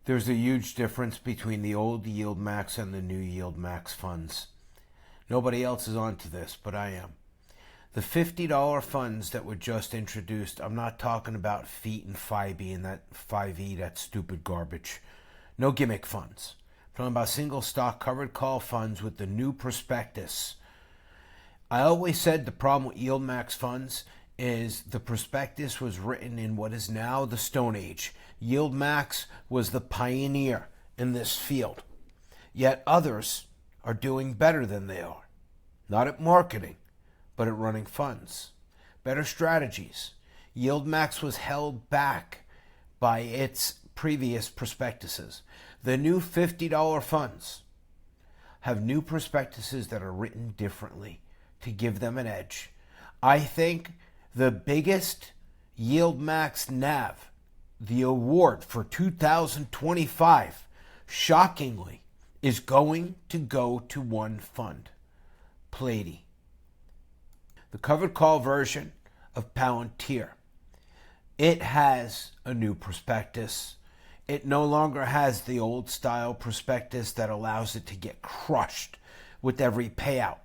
There's a huge difference between the old Yieldmax and the new Yieldmax funds. Nobody else is onto this, but I am. The $50 funds that were just introduced, I'm not talking about FEET and FIBE and that 5E, that stupid garbage. No gimmick funds. I'm talking about single stock covered call funds with the new prospectus. I always said the problem with Yieldmax funds is the prospectus was written in what is now the Stone Age. Yieldmax was the pioneer in this field. Yet others are doing better than they are. Not at marketing, but at running funds. Better strategies. Yieldmax was held back by its previous prospectuses. The new $50 funds have new prospectuses that are written differently to give them an edge. I think the biggest Yieldmax NAV, the award for 2025, shockingly, is going to go to one fund, Platy. The covered call version of Palantir. It has a new prospectus. It no longer has the old style prospectus that allows it to get crushed with every payout.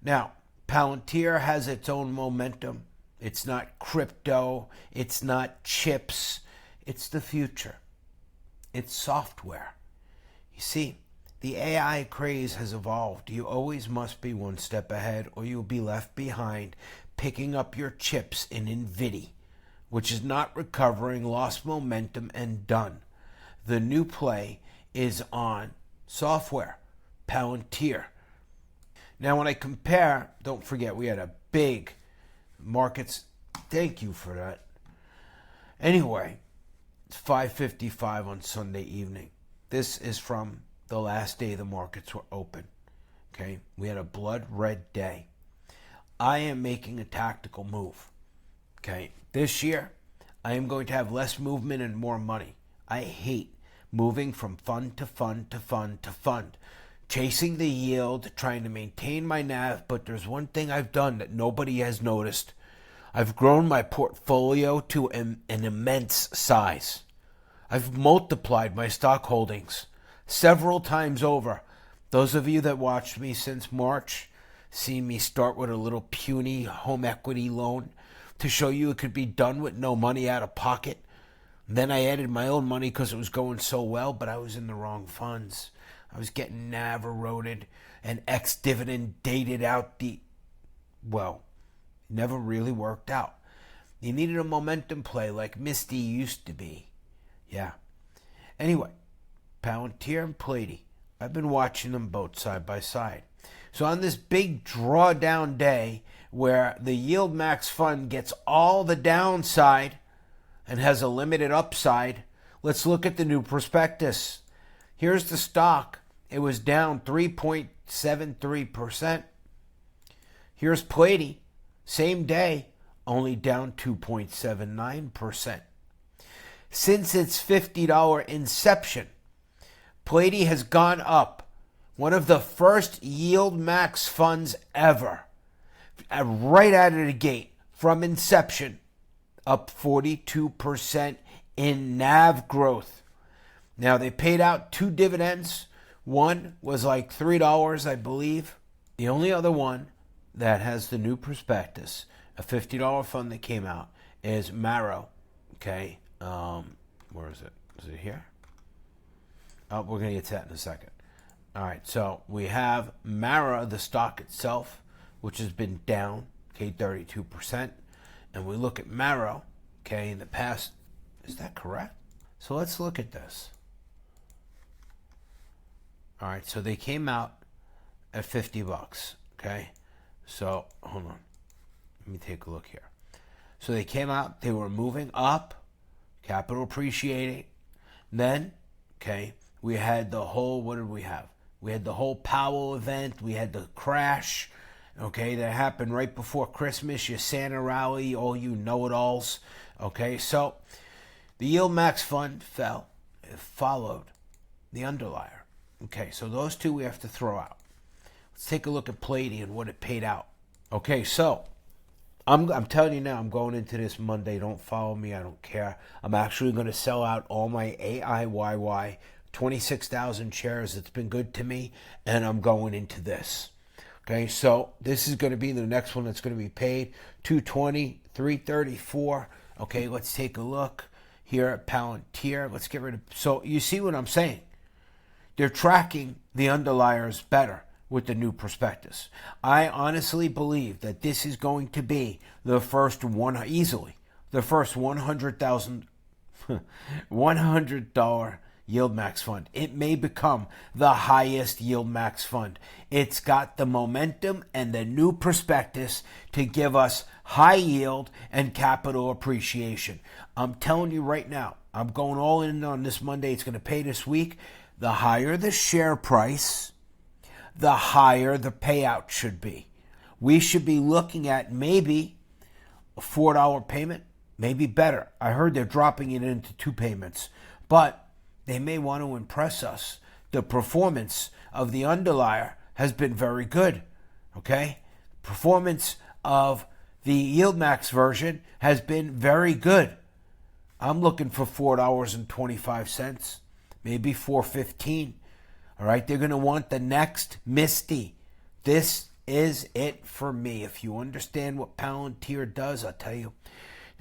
Now, Palantir has its own momentum. It's not crypto. It's not chips. It's the future. It's software. You see, the AI craze has evolved. You always must be one step ahead or you'll be left behind picking up your chips in NVIDIA, which is not recovering, lost momentum, and done. The new play is on software, Palantir. Now, when I compare, don't forget, we had a big markets. Thank you for that. Anyway, it's 5:55 on Sunday evening. This is from the last day the markets were open. Okay, we had a blood red day. I am making a tactical move. Okay, this year I am going to have less movement and more money. I hate moving from fund to fund to fund to fund, chasing the yield, trying to maintain my NAV. But there's one thing I've done that nobody has noticed. I've grown my portfolio to an immense size. I've multiplied my stock holdings several times over. Those of you that watched me since March see me start with a little puny home equity loan to show you it could be done with no money out of pocket. Then I added my own money because it was going so well, but I was in the wrong funds. I was getting NAV eroded and ex-dividend dated out well, never really worked out. You needed a momentum play like Misty used to be. Yeah. Anyway, Palantir and Platy. I've been watching them both side by side. So on this big drawdown day where the Yieldmax fund gets all the downside and has a limited upside, let's look at the new prospectus. Here's the stock. It was down 3.73%. Here's Platy. Same day, only down 2.79%. Since its $50 inception, Platy has gone up. One of the first Yieldmax funds ever. Right out of the gate, from inception, up 42% in NAV growth. Now, they paid out 2 dividends. One was like $3, I believe. The only other one that has the new prospectus, a $50 fund that came out, is Marrow. Okay, where is it? Is it here? Oh, we're going to get to that in a second. All right, so we have Marrow, the stock itself, which has been down, okay, 32%. And we look at Marrow, okay, in the past. Is that correct? So let's look at this. All right, so they came out at $50, okay? So, hold on. Let me take a look here. So they came out, they were moving up, capital appreciating. Then, okay, we had the whole, what did we have? We had the whole Powell event. We had the crash, okay, that happened right before Christmas, your Santa rally, all you know-it-alls. Okay, so the Yieldmax fund fell. It followed the underlier. Okay, so those two we have to throw out. Let's take a look at Platy and what it paid out. Okay, so I'm telling you now, I'm going into this Monday. Don't follow me. I don't care. I'm actually going to sell out all my AIYY, 26,000 shares. It's been good to me, and I'm going into this. Okay, so this is going to be the next one that's going to be paid. 220, 334. Okay, let's take a look here at Palantir. Let's get rid of... So you see what I'm saying? They're tracking the underliers better with the new prospectus. I honestly believe that this is going to be the first one, easily, the first $100,000 $100 Yieldmax fund. It may become the highest Yieldmax fund. It's got the momentum and the new prospectus to give us high yield and capital appreciation. I'm telling you right now, I'm going all in on this Monday. It's going to pay this week. The higher the share price, the higher the payout should be. We should be looking at maybe a $4 payment, maybe better. I heard they're dropping it into 2 payments, but they may want to impress us. The performance of the underlier has been very good, okay? Performance of the Yieldmax version has been very good. I'm looking for $4.25, maybe $4.15. All right, they're going to want the next Misty. This is it for me. If you understand what Palantir does, I'll tell you.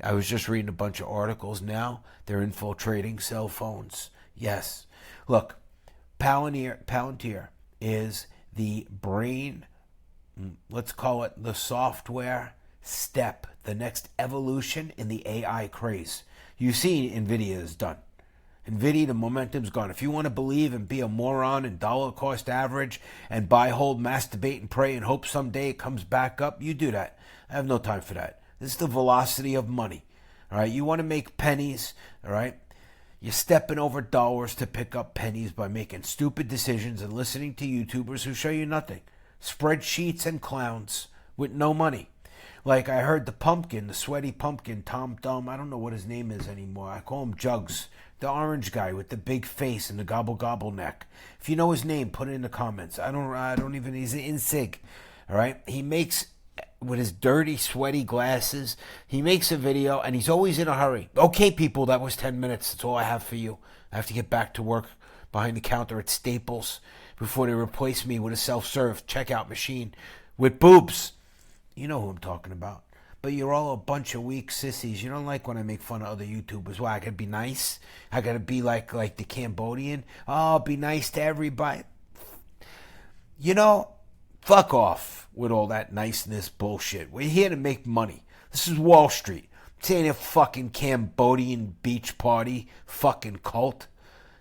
I was just reading a bunch of articles now. They're infiltrating cell phones. Yes. Look, Palantir is the brain, let's call it the software step, the next evolution in the AI craze. You see NVIDIA is done. NVIDIA, the momentum's gone. If you want to believe and be a moron and dollar cost average and buy, hold, masturbate, and pray and hope someday it comes back up, you do that. I have no time for that. This is the velocity of money. All right, you want to make pennies, all right? You're stepping over dollars to pick up pennies by making stupid decisions and listening to YouTubers who show you nothing. Spreadsheets and clowns with no money. Like I heard the pumpkin, the sweaty pumpkin, Tom Thumb, I don't know what his name is anymore. I call him Jugs. The orange guy with the big face and the gobble neck. If you know his name, put it in the comments. I don't even, he's in SIG. All right? He makes, with his dirty, sweaty glasses, he makes a video and he's always in a hurry. Okay, people, that was 10 minutes. That's all I have for you. I have to get back to work behind the counter at Staples before they replace me with a self-serve checkout machine with boobs. You know who I'm talking about. But you're all a bunch of weak sissies. You don't like when I make fun of other YouTubers. Why? I gotta be nice? I gotta be like the Cambodian? Oh, be nice to everybody. You know, fuck off with all that niceness bullshit. We're here to make money. This is Wall Street. This ain't a fucking Cambodian beach party fucking cult.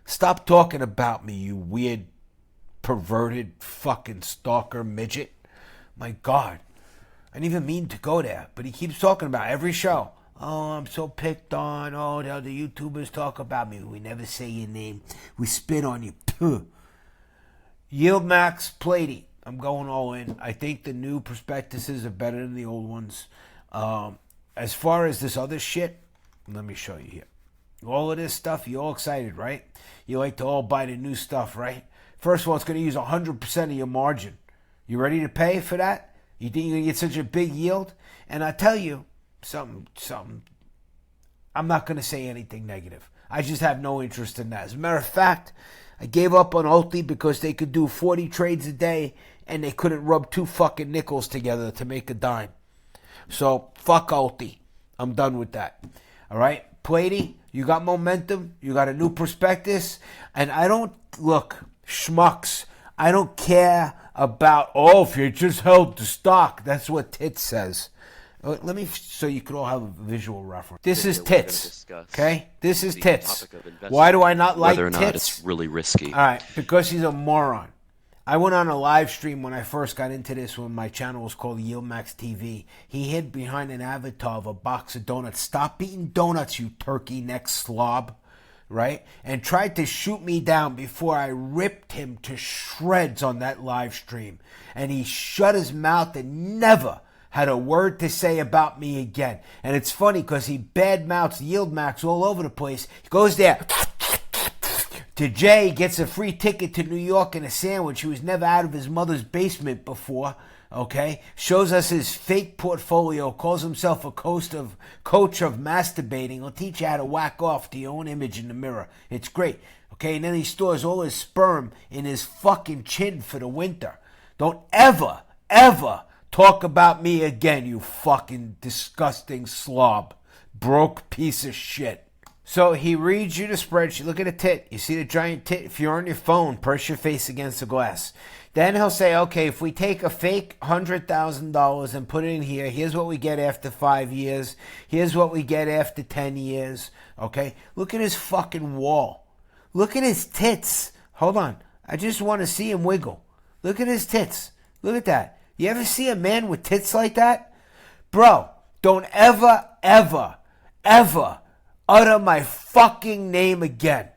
Stop talking about me, you weird, perverted fucking stalker midget. My God. I didn't even mean to go there, but he keeps talking about every show. Oh, I'm so picked on. Oh, the other YouTubers talk about me. We never say your name. We spit on you. Puh. Yieldmax, Plady. I'm going all in. I think the new prospectuses are better than the old ones. As far as this other shit, let me show you here. All of this stuff, you all excited, right? You like to all buy the new stuff, right? First of all, it's going to use 100% of your margin. You ready to pay for that? You think you're going to get such a big yield? And I tell you something. I'm not going to say anything negative. I just have no interest in that. As a matter of fact, I gave up on Ulti because they could do 40 trades a day and they couldn't rub 2 fucking nickels together to make a dime. So, fuck Ulti. I'm done with that. All right? Plady, you got momentum. You got a new prospectus. And I don't, look, schmucks, I don't care about, oh, if you just held the stock. That's what Tits says. Let me, so you could all have a visual reference. This is Tits, okay? This is Tits. Why do I not like Tits? Whether or not it's really risky. All right, because he's a moron. I went on a live stream when I first got into this when my channel was called Yieldmax TV. He hid behind an avatar of a box of donuts. Stop eating donuts, you turkey neck slob. Right? And tried to shoot me down before I ripped him to shreds on that live stream. And he shut his mouth and never had a word to say about me again. And it's funny because he badmouths Yieldmax all over the place. He goes there to Jay, gets a free ticket to New York and a sandwich. He was never out of his mother's basement before. okay? Shows us his fake portfolio, calls himself a coach of masturbating. He'll teach you how to whack off to your own image in the mirror. It's great, okay? And then he stores all his sperm in his fucking chin for the winter. Don't ever, ever talk about me again, you fucking disgusting slob. Broke piece of shit. So he reads you the spreadsheet. Look at the tit. You see the giant tit? If you're on your phone, press your face against the glass. Then he'll say, okay, if we take a fake $100,000 and put it in here, here's what we get after 5 years. Here's what we get after 10 years. Okay? Look at his fucking wall. Look at his tits. Hold on. I just want to see him wiggle. Look at his tits. Look at that. You ever see a man with tits like that? Bro, don't ever, ever, ever utter my fucking name again,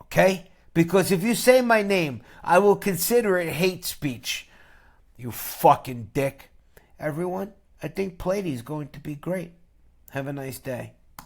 okay? Because if you say my name, I will consider it hate speech. You fucking dick. Everyone, I think Platy's going to be great. Have a nice day.